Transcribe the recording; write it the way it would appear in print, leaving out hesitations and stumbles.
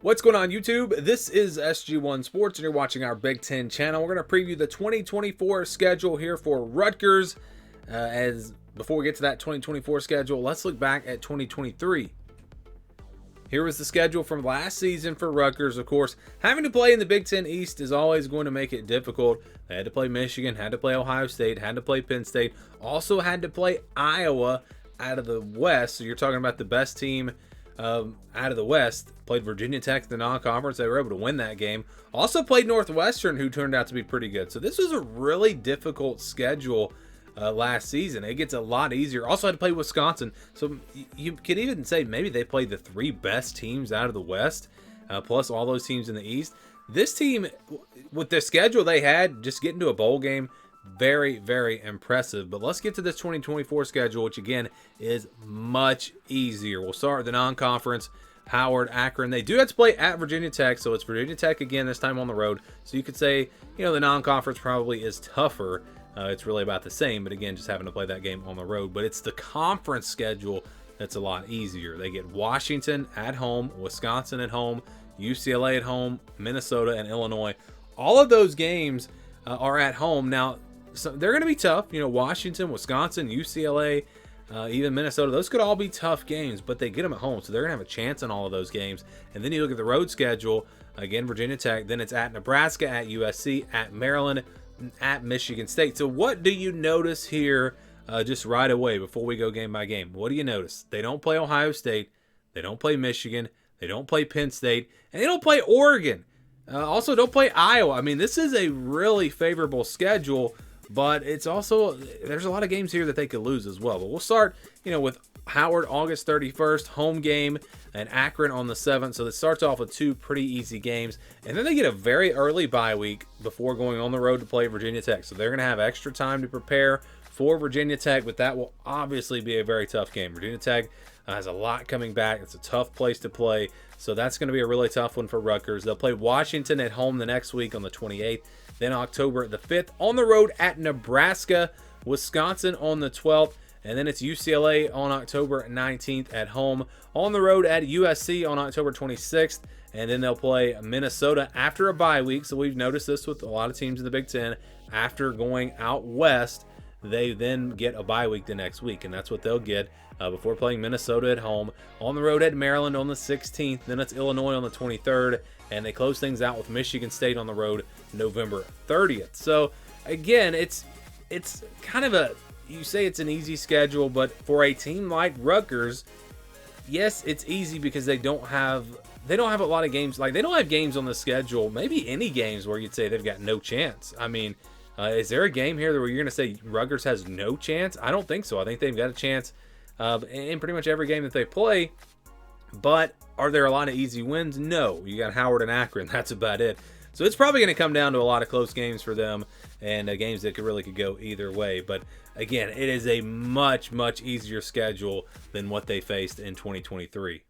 What's going on, YouTube? This is SG1 Sports, and you're watching our Big Ten channel. We're going to preview the 2024 schedule here for Rutgers. As before we get to that 2024 schedule, let's look back at 2023. Here was the schedule from last season for Rutgers. Of course, having to play in the Big Ten East is always going to make it difficult. They had to play Michigan, had to play Ohio State, had to play Penn State, also had to play Iowa out of the West. So you're talking about the best team out of the West. Played Virginia Tech in the non-conference. They were able to win that game. Also played Northwestern, who turned out to be pretty good. So this was a really difficult schedule last season. It gets a lot easier. Also had to play Wisconsin. So you could even say maybe they played the three best teams out of the West, plus all those teams in the East. This team, with the schedule they had, just getting to a bowl game, very, very impressive. But let's get to this 2024 schedule, which again is much easier. We'll start with the non-conference. Howard, Akron. They do have to play at Virginia Tech, so it's Virginia Tech again, this time on the road. So you could say, the non-conference probably is tougher. It's really about the same, but again, just having to play that game on the road. But it's the conference schedule that's a lot easier. They get Washington at home, Wisconsin at home, UCLA at home, Minnesota and Illinois. All of those games are at home. Now, so they're going to be tough. Washington, Wisconsin, UCLA, even Minnesota, those could all be tough games, but they get them at home, so they're going to have a chance in all of those games. And then you look at the road schedule, again, Virginia Tech, then it's at Nebraska, at USC, at Maryland, at Michigan State. So what do you notice here just right away before we go game by game? What do you notice? They don't play Ohio State, they don't play Michigan, they don't play Penn State, and they don't play Oregon. Also, don't play Iowa. I mean, this is a really favorable schedule, but it's also, there's a lot of games here that they could lose as well. But we'll start, with Howard August 31st, home game, and Akron on the 7th. So it starts off with two pretty easy games. And then they get a very early bye week before going on the road to play Virginia Tech. So they're going to have extra time to prepare for Virginia Tech, but that will obviously be a very tough game. Virginia Tech has a lot coming back. It's a tough place to play. So that's going to be a really tough one for Rutgers. They'll play Washington at home the next week on the 28th. Then October the 5th on the road at Nebraska, Wisconsin on the 12th. And then it's UCLA on October 19th at home. On the road at USC on October 26th. And then they'll play Minnesota after a bye week. So we've noticed this with a lot of teams in the Big Ten. After going out west, they then get a bye week the next week. And that's what they'll get before playing Minnesota at home. On the road at Maryland on the 16th. Then it's Illinois on the 23rd. And they close things out with Michigan State on the road November 30th. So again, it's kind of you say it's an easy schedule, but for a team like Rutgers, yes, it's easy because they don't have a lot of games. Like, they don't have games on the schedule, maybe any games where you'd say they've got no chance. I mean, is there a game here where you're going to say Rutgers has no chance? I don't think so. I think they've got a chance in pretty much every game that they play. But are there a lot of easy wins? No. You got Howard and Akron. That's about it. So it's probably going to come down to a lot of close games for them, and games that could go either way. But again, it is a much, much easier schedule than what they faced in 2023.